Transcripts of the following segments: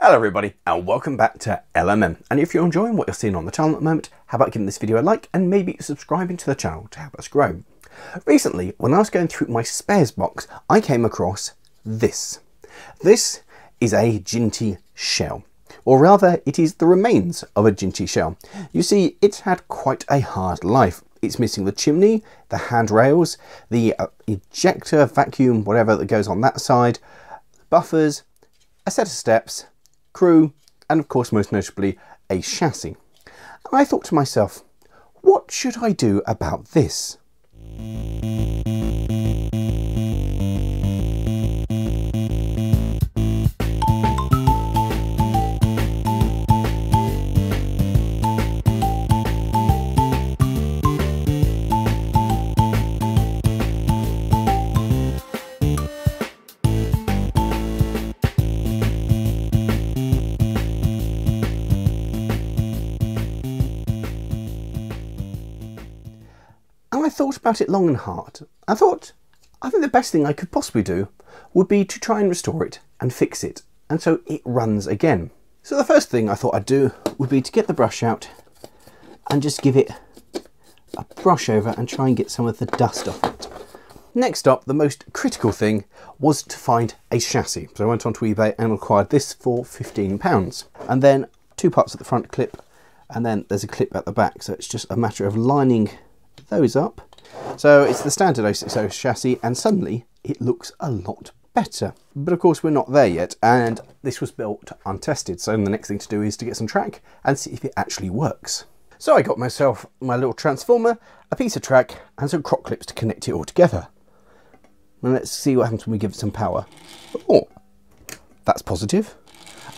Hello everybody and welcome back to LMM, and if you're enjoying what you're seeing on the channel at the moment, how about giving this video a like and maybe subscribing to the channel to help us grow. Recently, when I was going through my spares box, I came across this. This is a Jinty Shell, or rather it is the remains of a Jinty Shell. You see, it's had quite a hard life. It's missing the chimney, the handrails, the ejector, vacuum, whatever that goes on that side, buffers, a set of steps, crew, and of course most notably a chassis. And I thought to myself, what should I do about this? And I thought about it long and hard. I think the best thing I could possibly do would be to try and restore it and fix it, and so it runs again. So the first thing I thought I'd do would be to get the brush out and just give it a brush over and try and get some of the dust off it. Next up, the most critical thing was to find a chassis. So I went onto eBay and acquired this for £15. And then two parts at the front clip, and then there's a clip at the back. So it's just a matter of lining those up. So it's the standard 060 chassis, and suddenly it looks a lot better. But of course we're not there yet, and this was built untested, so the next thing to do is to get some track and see if it actually works. So I got myself my little transformer, a piece of track, and some croc clips to connect it all together. And let's see what happens when we give it some power. Oh, that's positive.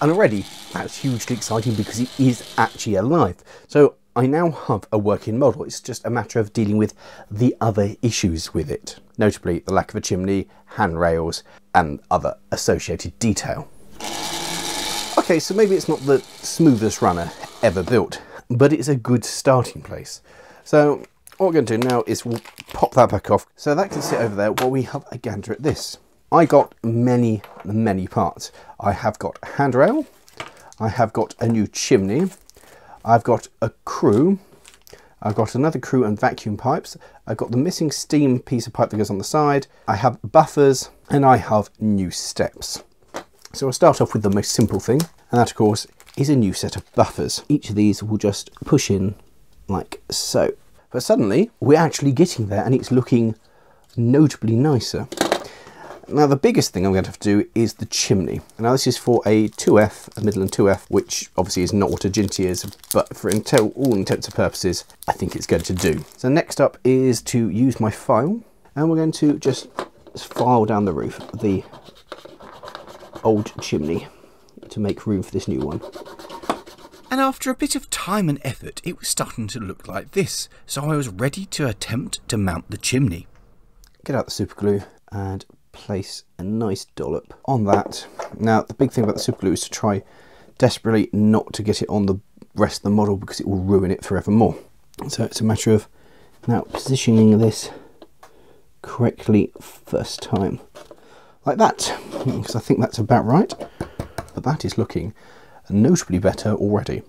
And already that's hugely exciting because it is actually alive. So I now have a working model. It's just a matter of dealing with the other issues with it, notably the lack of a chimney, handrails, and other associated detail. Okay, so maybe it's not the smoothest runner ever built, but it's a good starting place. So what we're going to do now is we'll pop that back off so that can sit over there while we have a gander at this. I got many parts. I have got a handrail, I have got a new chimney, I've got a crew, I've got another crew and vacuum pipes, I've got the missing steam piece of pipe that goes on the side, I have buffers, and I have new steps. So I'll start off with the most simple thing, and that of course is a new set of buffers. Each of these will just push in like so. But suddenly we're actually getting there and it's looking notably nicer. Now the biggest thing I'm going to have to do is the chimney. Now this is for a 2F, a Midland 2F, which obviously is not what a Jinty is, but for all intents and purposes, I think it's going to do. So next up is to use my file, and we're going to just file down the roof of the old chimney to make room for this new one. And after a bit of time and effort, it was starting to look like this, so I was ready to attempt to mount the chimney. Get out the super glue and place a nice dollop on that. Now the big thing about the super glue is to try desperately not to get it on the rest of the model because it will ruin it forevermore. So it's a matter of now positioning this correctly first time, like that, because I think that's about right. But that is looking notably better already.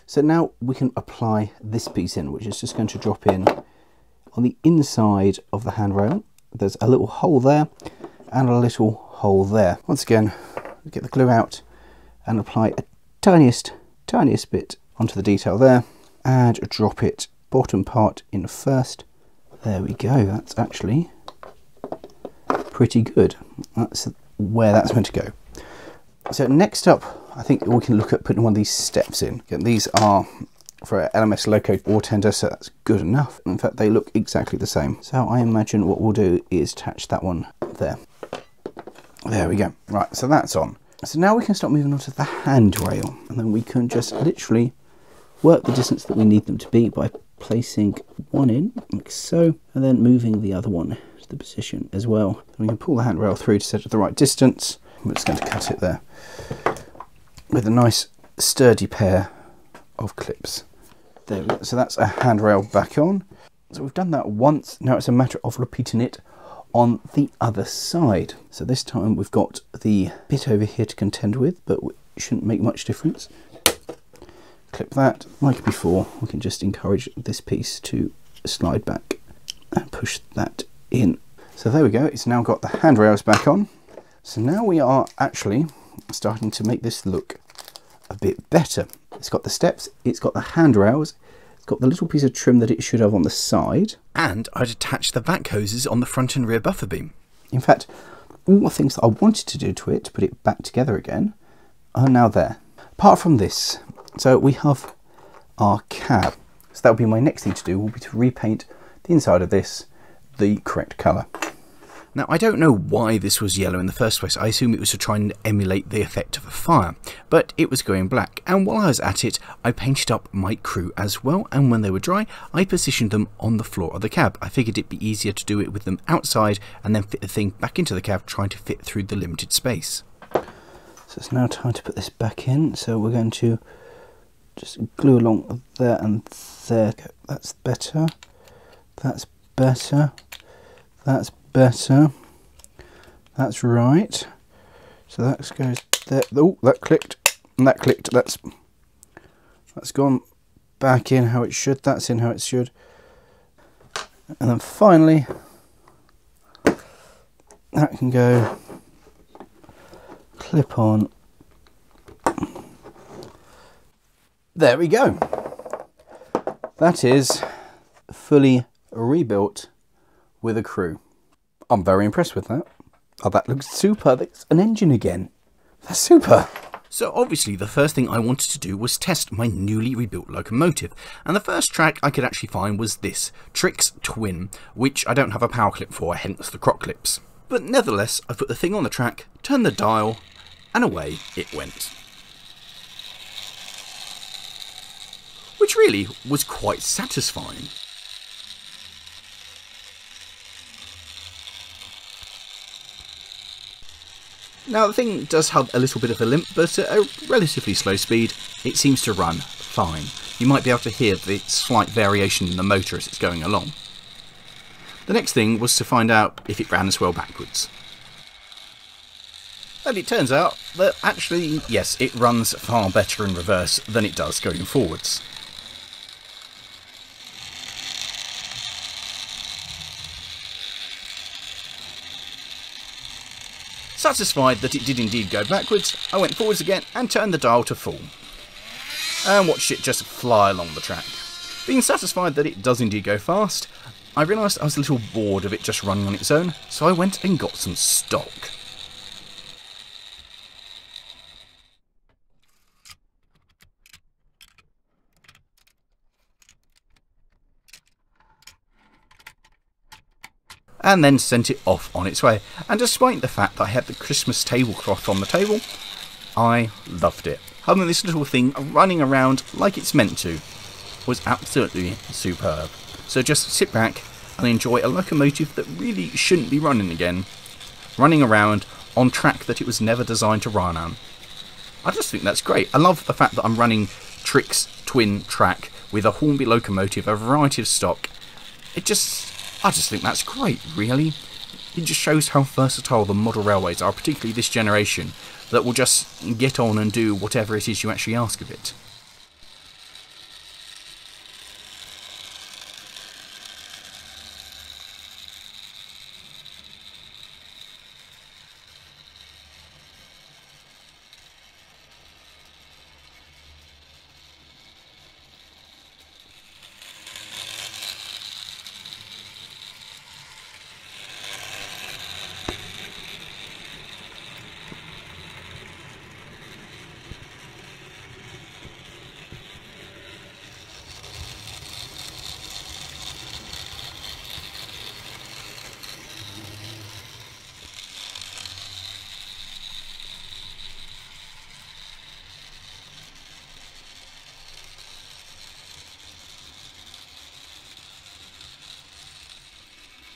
So now we can apply this piece in, which is just going to drop in on the inside of the handrail. There's a little hole there and a little hole there. Once again, get the glue out and apply a tiniest bit onto the detail there and drop it bottom part in first. There we go, that's actually pretty good. That's where that's meant to go. So next up, I think we can look at putting one of these steps in. Again, these are for LMS loco or tender, so that's good enough. In fact, they look exactly the same. So I imagine what we'll do is attach that one there. There we go. Right, so that's on. So now we can start moving on to the handrail, and then we can just literally work the distance that we need them to be by placing one in, like so, and then moving the other one to the position as well. And we can pull the handrail through to set it the right distance. We're just going to cut it there with a nice sturdy pair of clips. There we go. So that's a handrail back on. So we've done that once. Now it's a matter of repeating it on the other side. So this time we've got the bit over here to contend with, but shouldn't make much difference. Clip that. Like before, we can just encourage this piece to slide back and push that in. So there we go, it's now got the handrails back on. So now we are actually starting to make this look a bit better. It's got the steps, it's got the handrails, it's got the little piece of trim that it should have on the side. And I'd attached the vac hoses on the front and rear buffer beam. In fact, all the things that I wanted to do to it, to put it back together again, are now there. Apart from this, so we have our cab. So that will be my next thing to do, will be to repaint the inside of this the correct colour. Now, I don't know why this was yellow in the first place. I assume it was to try and emulate the effect of a fire, but it was going black. And while I was at it, I painted up my crew as well, and when they were dry, I positioned them on the floor of the cab. I figured it'd be easier to do it with them outside and then fit the thing back into the cab, trying to fit through the limited space. So it's now time to put this back in. So we're going to just glue along there and there. That's better. That's better. That's better. That's right. So that goes there. Oh, that clicked. And that clicked. That's gone back in how it should. That's in how it should. And then finally, that can go clip on. There we go. That is fully rebuilt with a crew. I'm very impressed with that. Oh, that looks super. That's an engine again. That's super. So obviously the first thing I wanted to do was test my newly rebuilt locomotive, and the first track I could actually find was this, Trix Twin, which I don't have a power clip for, hence the croc clips. But nevertheless, I put the thing on the track, turned the dial, and away it went. Which really was quite satisfying. Now the thing does have a little bit of a limp, but at a relatively slow speed it seems to run fine. You might be able to hear the slight variation in the motor as it's going along. The next thing was to find out if it ran as well backwards. And it turns out that actually, yes, it runs far better in reverse than it does going forwards. Satisfied that it did indeed go backwards, I went forwards again and turned the dial to full. And watched it just fly along the track. Being satisfied that it does indeed go fast, I realised I was a little bored of it just running on its own, so I went and got some stock. And then sent it off on its way. And despite the fact that I had the Christmas tablecloth on the table, I loved it. Having this little thing running around like it's meant to was absolutely superb. So just sit back and enjoy a locomotive that really shouldn't be running again, running around on track that it was never designed to run on. I just think that's great. I love the fact that I'm running Trix Twin track with a Hornby locomotive, a variety of stock. I just think that's great, really. It just shows how versatile the model railways are, particularly this generation, that will just get on and do whatever it is you actually ask of it.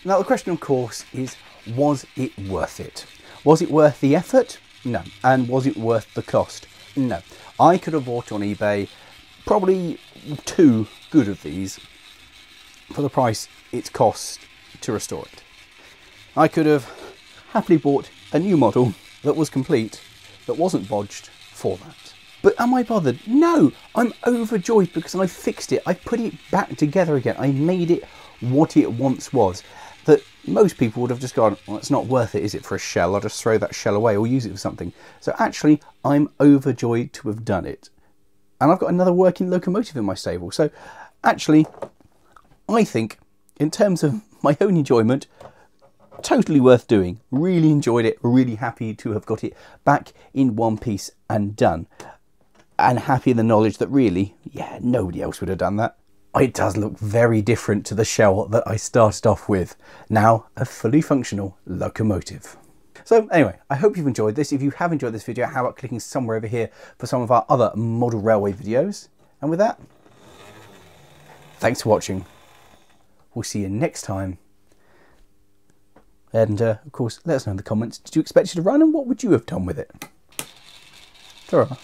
Now the question of course is, was it worth it? Was it worth the effort? No. And was it worth the cost? No. I could have bought on eBay probably 2 good of these for the price it's cost to restore it. I could have happily bought a new model that was complete, that wasn't bodged, for that. But am I bothered? No, I'm overjoyed because I fixed it. I put it back together again. I made it what it once was. That most people would have just gone, well, it's not worth it, is it, for a shell? I'll just throw that shell away or use it for something. So actually, I'm overjoyed to have done it. And I've got another working locomotive in my stable. So actually, I think, in terms of my own enjoyment, totally worth doing. Really enjoyed it. Really happy to have got it back in one piece and done. And happy in the knowledge that really, yeah, nobody else would have done that. It does look very different to the shell that I started off with. Now, a fully functional locomotive. So anyway, I hope you've enjoyed this. If you have enjoyed this video, how about clicking somewhere over here for some of our other model railway videos? And with that, thanks for watching. We'll see you next time. And of course, let us know in the comments, did you expect it to run and what would you have done with it? Ta-ra.